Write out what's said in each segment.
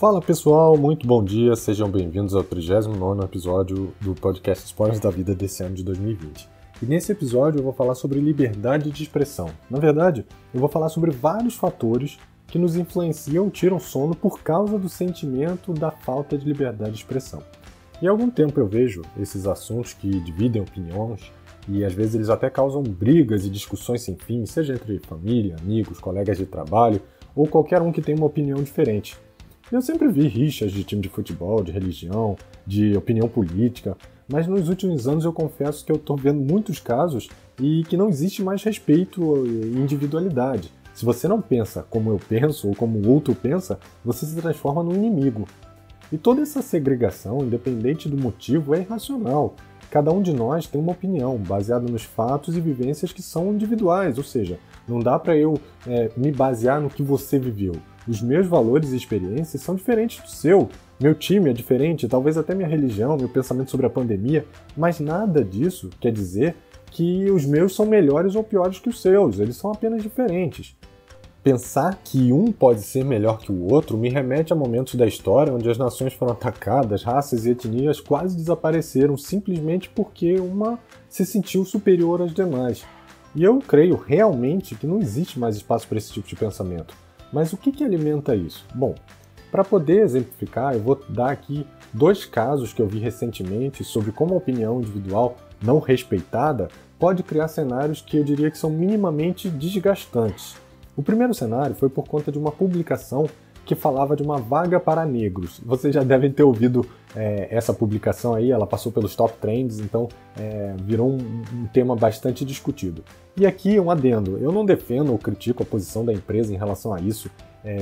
Fala pessoal, muito bom dia, sejam bem-vindos ao 39º episódio do podcast Spoilers da Vida desse ano de 2020. E nesse episódio eu vou falar sobre liberdade de expressão. Na verdade, eu vou falar sobre vários fatores que nos influenciam e tiram sono por causa do sentimento da falta de liberdade de expressão. E há algum tempo eu vejo esses assuntos que dividem opiniões e às vezes eles até causam brigas e discussões sem fim, seja entre família, amigos, colegas de trabalho ou qualquer um que tenha uma opinião diferente. Eu sempre vi rixas de time de futebol, de religião, de opinião política, mas nos últimos anos eu confesso que eu estou vendo muitos casos e que não existe mais respeito e individualidade. Se você não pensa como eu penso ou como o outro pensa, você se transforma num inimigo. E toda essa segregação, independente do motivo, é irracional. Cada um de nós tem uma opinião baseada nos fatos e vivências que são individuais, ou seja, não dá para eu me basear no que você viveu. Os meus valores e experiências são diferentes do seu. Meu time é diferente, talvez até minha religião, meu pensamento sobre a pandemia, mas nada disso quer dizer que os meus são melhores ou piores que os seus, eles são apenas diferentes. Pensar que um pode ser melhor que o outro me remete a momentos da história onde as nações foram atacadas, raças e etnias quase desapareceram simplesmente porque uma se sentiu superior às demais. E eu creio realmente que não existe mais espaço para esse tipo de pensamento. Mas o que alimenta isso? Bom, para poder exemplificar, eu vou dar aqui dois casos que eu vi recentemente sobre como a opinião individual não respeitada pode criar cenários que eu diria que são minimamente desgastantes. O primeiro cenário foi por conta de uma publicação que falava de uma vaga para negros. Vocês já devem ter ouvido essa publicação aí, ela passou pelos top trends, então virou um tema bastante discutido. E aqui um adendo, eu não defendo ou critico a posição da empresa em relação a isso,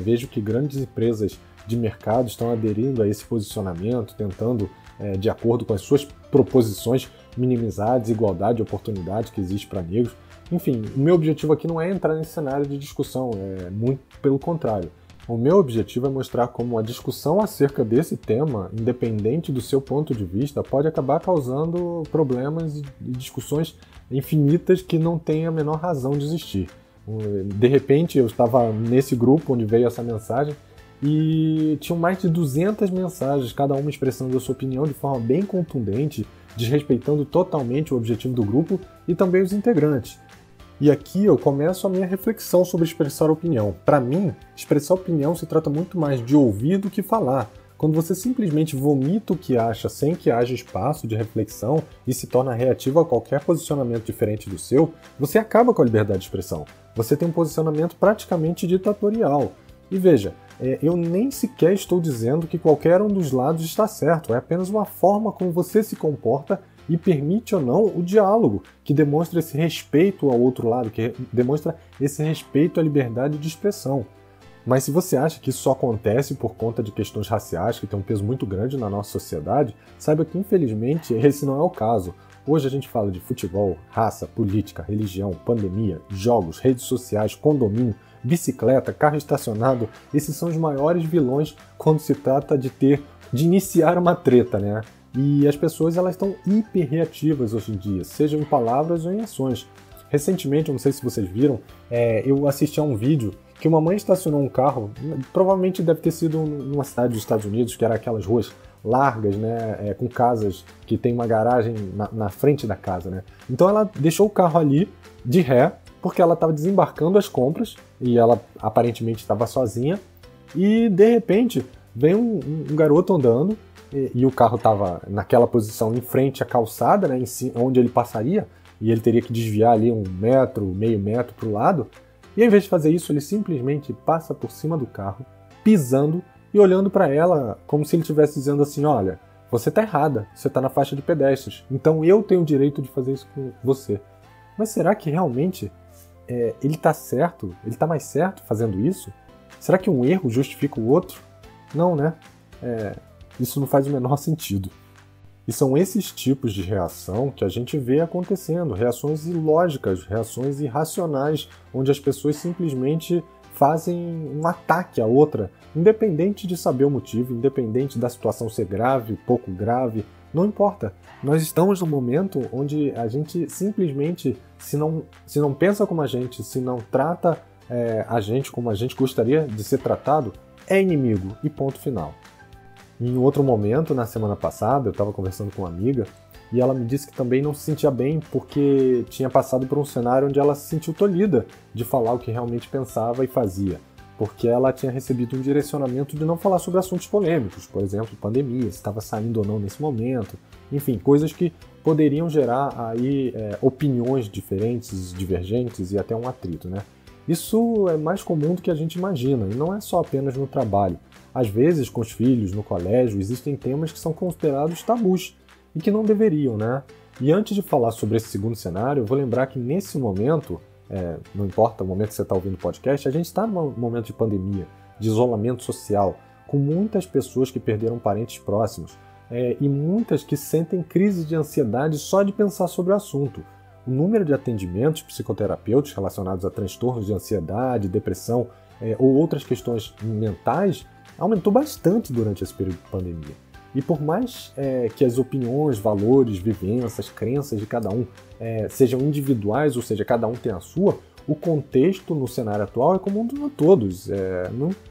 vejo que grandes empresas de mercado estão aderindo a esse posicionamento, tentando, de acordo com as suas proposições, minimizar a desigualdade e oportunidade que existe para negros. Enfim, o meu objetivo aqui não é entrar nesse cenário de discussão, muito pelo contrário. O meu objetivo é mostrar como a discussão acerca desse tema, independente do seu ponto de vista, pode acabar causando problemas e discussões infinitas que não têm a menor razão de existir. De repente, eu estava nesse grupo onde veio essa mensagem e tinham mais de 200 mensagens, cada uma expressando a sua opinião de forma bem contundente, desrespeitando totalmente o objetivo do grupo e também os integrantes. E aqui eu começo a minha reflexão sobre expressar opinião. Para mim, expressar opinião se trata muito mais de ouvir do que falar. Quando você simplesmente vomita o que acha sem que haja espaço de reflexão e se torna reativo a qualquer posicionamento diferente do seu, você acaba com a liberdade de expressão. Você tem um posicionamento praticamente ditatorial. E veja, eu nem sequer estou dizendo que qualquer um dos lados está certo, é apenas uma forma como você se comporta e permite ou não o diálogo, que demonstra esse respeito ao outro lado, que demonstra esse respeito à liberdade de expressão. Mas se você acha que isso só acontece por conta de questões raciais, que tem um peso muito grande na nossa sociedade, saiba que infelizmente esse não é o caso. Hoje a gente fala de futebol, raça, política, religião, pandemia, jogos, redes sociais, condomínio, bicicleta, carro estacionado. Esses são os maiores vilões quando se trata de iniciar uma treta, né? E as pessoas elas estão hiperreativas hoje em dia, sejam em palavras ou em ações. Recentemente, eu não sei se vocês viram, eu assisti a um vídeo que uma mãe estacionou um carro, provavelmente deve ter sido numa cidade dos Estados Unidos, que era aquelas ruas largas, né, com casas que tem uma garagem na frente da casa, né? Então ela deixou o carro ali de ré, porque ela estava desembarcando as compras, e ela aparentemente estava sozinha, e de repente vem um garoto andando, e o carro estava naquela posição em frente à calçada, né, onde ele passaria, e ele teria que desviar ali 1 metro, meio metro para o lado, e ao invés de fazer isso, ele simplesmente passa por cima do carro, pisando e olhando para ela como se ele estivesse dizendo assim, olha, você está errada, você está na faixa de pedestres, então eu tenho o direito de fazer isso com você. Mas será que realmente ele está certo? Ele está mais certo fazendo isso? Será que um erro justifica o outro? Não, né? Isso não faz o menor sentido. E são esses tipos de reação que a gente vê acontecendo, reações ilógicas, reações irracionais, onde as pessoas simplesmente fazem um ataque à outra, independente de saber o motivo, independente da situação ser grave, pouco grave, não importa. Nós estamos num momento onde a gente simplesmente, se não pensa como a gente, se não trata a gente como a gente gostaria de ser tratado, é inimigo e ponto final. Em outro momento, na semana passada, eu estava conversando com uma amiga e ela me disse que também não se sentia bem porque tinha passado por um cenário onde ela se sentiu tolhida de falar o que realmente pensava e fazia, porque ela tinha recebido um direcionamento de não falar sobre assuntos polêmicos, por exemplo, pandemia, se estava saindo ou não nesse momento, enfim, coisas que poderiam gerar aí opiniões diferentes, divergentes e até um atrito, né? Isso é mais comum do que a gente imagina, e não é só apenas no trabalho. Às vezes, com os filhos, no colégio, existem temas que são considerados tabus, e que não deveriam, né? E antes de falar sobre esse segundo cenário, eu vou lembrar que nesse momento, não importa o momento que você está ouvindo o podcast, a gente está num momento de pandemia, de isolamento social, com muitas pessoas que perderam parentes próximos, e muitas que sentem crises de ansiedade só de pensar sobre o assunto. O número de atendimentos psicoterapêuticos relacionados a transtornos de ansiedade, depressão ou outras questões mentais aumentou bastante durante esse período de pandemia. E por mais que as opiniões, valores, vivências, crenças de cada um sejam individuais, ou seja, cada um tem a sua, o contexto no cenário atual é comum a todos.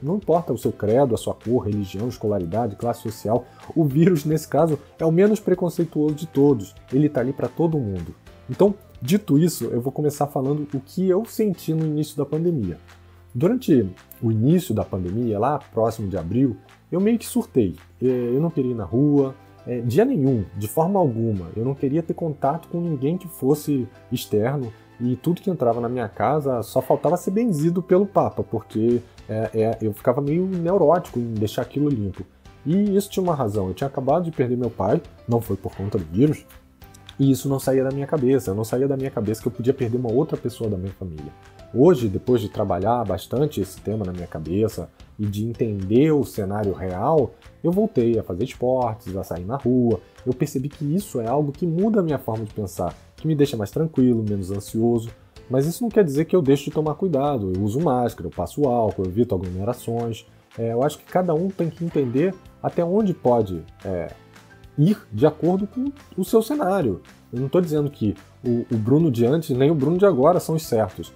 Não importa o seu credo, a sua cor, religião, escolaridade, classe social, o vírus, nesse caso, é o menos preconceituoso de todos. Ele está ali para todo mundo. Então, dito isso, eu vou começar falando o que eu senti no início da pandemia. Durante o início da pandemia, lá próximo de abril, eu meio que surtei. Eu não queria ir na rua, dia nenhum, de forma alguma. Eu não queria ter contato com ninguém que fosse externo e tudo que entrava na minha casa só faltava ser benzido pelo Papa, porque eu ficava meio neurótico em deixar aquilo limpo. E isso tinha uma razão. Eu tinha acabado de perder meu pai, não foi por conta do vírus, e isso não saía da minha cabeça. Não saía da minha cabeça que eu podia perder uma outra pessoa da minha família. Hoje, depois de trabalhar bastante esse tema na minha cabeça e de entender o cenário real, eu voltei a fazer esportes, a sair na rua. Eu percebi que isso é algo que muda a minha forma de pensar, que me deixa mais tranquilo, menos ansioso. Mas isso não quer dizer que eu deixo de tomar cuidado. Eu uso máscara, eu passo álcool, eu evito aglomerações. Eu acho que cada um tem que entender até onde pode ir de acordo com o seu cenário. Eu não estou dizendo que o Bruno de antes nem o Bruno de agora são os certos.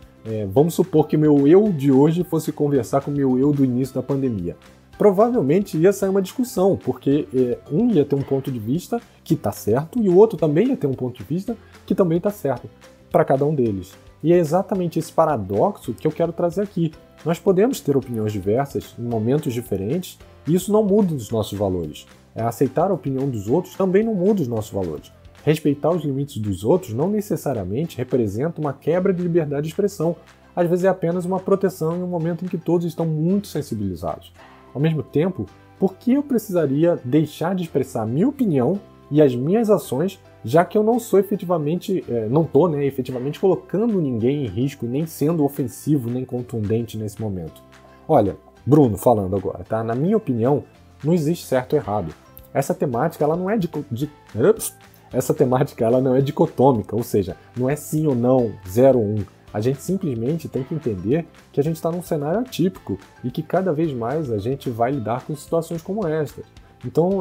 Vamos supor que meu eu de hoje fosse conversar com o meu eu do início da pandemia. Provavelmente ia sair uma discussão, porque um ia ter um ponto de vista que está certo e o outro também ia ter um ponto de vista que também está certo, para cada um deles. E é exatamente esse paradoxo que eu quero trazer aqui. Nós podemos ter opiniões diversas em momentos diferentes e isso não muda os nossos valores. Aceitar a opinião dos outros também não muda os nossos valores. Respeitar os limites dos outros não necessariamente representa uma quebra de liberdade de expressão. Às vezes é apenas uma proteção em um momento em que todos estão muito sensibilizados. Ao mesmo tempo, por que eu precisaria deixar de expressar a minha opinião e as minhas ações, já que eu não sou efetivamente, efetivamente colocando ninguém em risco, nem sendo ofensivo, nem contundente nesse momento? Olha, Bruno falando agora, tá? Na minha opinião, não existe certo ou errado. Essa temática ela não é dicotômica, ou seja, não é sim ou não, 0 ou 1. A gente simplesmente tem que entender que a gente está num cenário atípico e que cada vez mais a gente vai lidar com situações como estas. Então,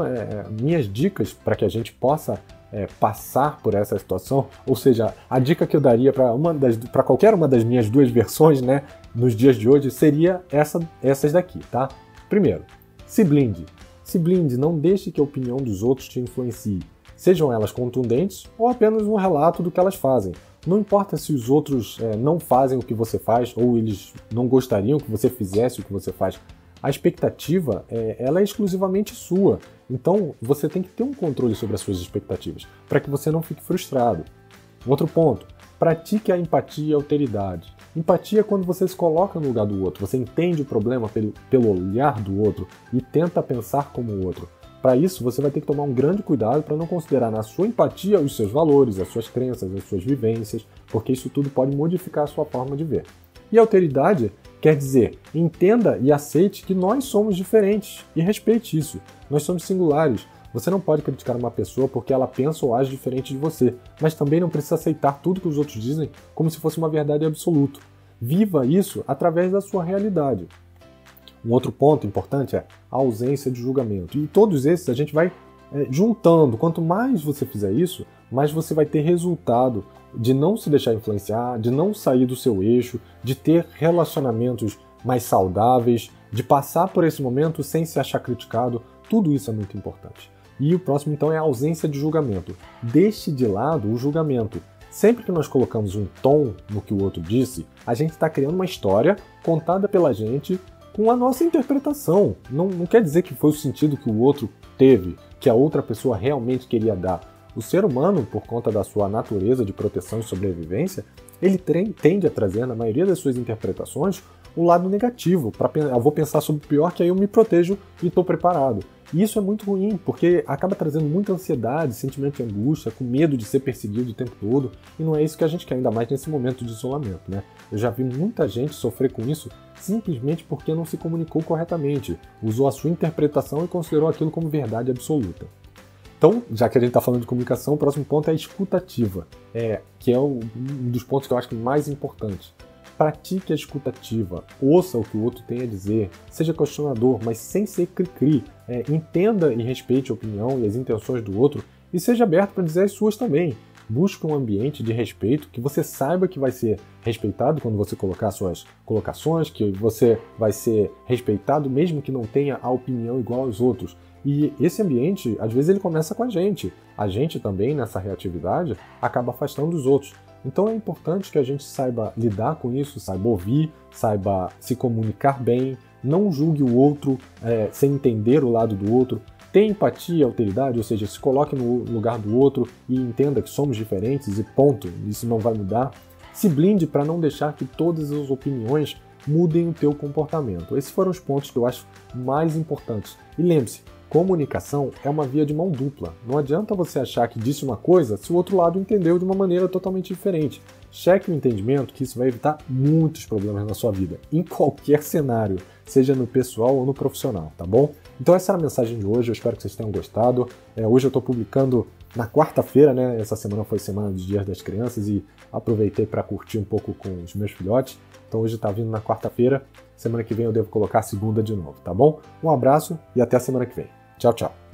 minhas dicas para que a gente possa passar por essa situação, ou seja, a dica que eu daria para qualquer uma das minhas duas versões, né, nos dias de hoje, seria essas daqui, tá? Primeiro, se blinde. Se blinde, não deixe que a opinião dos outros te influencie. Sejam elas contundentes ou apenas um relato do que elas fazem. Não importa se os outros não fazem o que você faz ou eles não gostariam que você fizesse o que você faz. A expectativa ela é exclusivamente sua. Então você tem que ter um controle sobre as suas expectativas para que você não fique frustrado. Outro ponto, pratique a empatia e a alteridade. Empatia é quando você se coloca no lugar do outro, você entende o problema pelo olhar do outro e tenta pensar como o outro. Para isso, você vai ter que tomar um grande cuidado para não considerar na sua empatia os seus valores, as suas crenças, as suas vivências, porque isso tudo pode modificar a sua forma de ver. E alteridade quer dizer, entenda e aceite que nós somos diferentes e respeite isso. Nós somos singulares. Você não pode criticar uma pessoa porque ela pensa ou age diferente de você, mas também não precisa aceitar tudo que os outros dizem como se fosse uma verdade absoluta. Viva isso através da sua realidade. Um outro ponto importante é a ausência de julgamento. E todos esses a gente vai juntando. Quanto mais você fizer isso, mais você vai ter resultado de não se deixar influenciar, de não sair do seu eixo, de ter relacionamentos mais saudáveis, de passar por esse momento sem se achar criticado. Tudo isso é muito importante. E o próximo, então, é a ausência de julgamento. Deixe de lado o julgamento. Sempre que nós colocamos um tom no que o outro disse, a gente está criando uma história contada pela gente com a nossa interpretação. Não quer dizer que foi o sentido que o outro teve, que a outra pessoa realmente queria dar. O ser humano, por conta da sua natureza de proteção e sobrevivência, ele tende a trazer, na maioria das suas interpretações, o lado negativo. Eu vou pensar sobre o pior, que aí eu me protejo e estou preparado. E isso é muito ruim, porque acaba trazendo muita ansiedade, sentimento de angústia, com medo de ser perseguido o tempo todo, e não é isso que a gente quer, ainda mais nesse momento de isolamento, né? Eu já vi muita gente sofrer com isso simplesmente porque não se comunicou corretamente, usou a sua interpretação e considerou aquilo como verdade absoluta. Então, já que a gente está falando de comunicação, o próximo ponto é a escutativa, que é um dos pontos que eu acho mais importantes. Pratique a escutativa, ouça o que o outro tem a dizer, seja questionador, mas sem ser cri-cri. Entenda e respeite a opinião e as intenções do outro e seja aberto para dizer as suas também. Busque um ambiente de respeito, que você saiba que vai ser respeitado quando você colocar suas colocações, que você vai ser respeitado mesmo que não tenha a opinião igual aos outros. E esse ambiente, às vezes, ele começa com a gente. A gente também, nessa reatividade, acaba afastando os outros. Então é importante que a gente saiba lidar com isso, saiba ouvir, saiba se comunicar bem, não julgue o outro sem entender o lado do outro, tenha empatia, alteridade, ou seja, se coloque no lugar do outro e entenda que somos diferentes e ponto, isso não vai mudar. Se blinde para não deixar que todas as opiniões mudem o teu comportamento. Esses foram os pontos que eu acho mais importantes. E lembre-se, comunicação é uma via de mão dupla. Não adianta você achar que disse uma coisa se o outro lado entendeu de uma maneira totalmente diferente. Cheque o entendimento, que isso vai evitar muitos problemas na sua vida, em qualquer cenário, seja no pessoal ou no profissional, tá bom? Então essa era a mensagem de hoje, eu espero que vocês tenham gostado. Hoje eu estou publicando na quarta-feira, né? Essa semana foi semana dos Dias das Crianças e aproveitei para curtir um pouco com os meus filhotes. Então hoje está vindo na quarta-feira, semana que vem eu devo colocar a segunda de novo, tá bom? Um abraço e até a semana que vem. Tchau, tchau.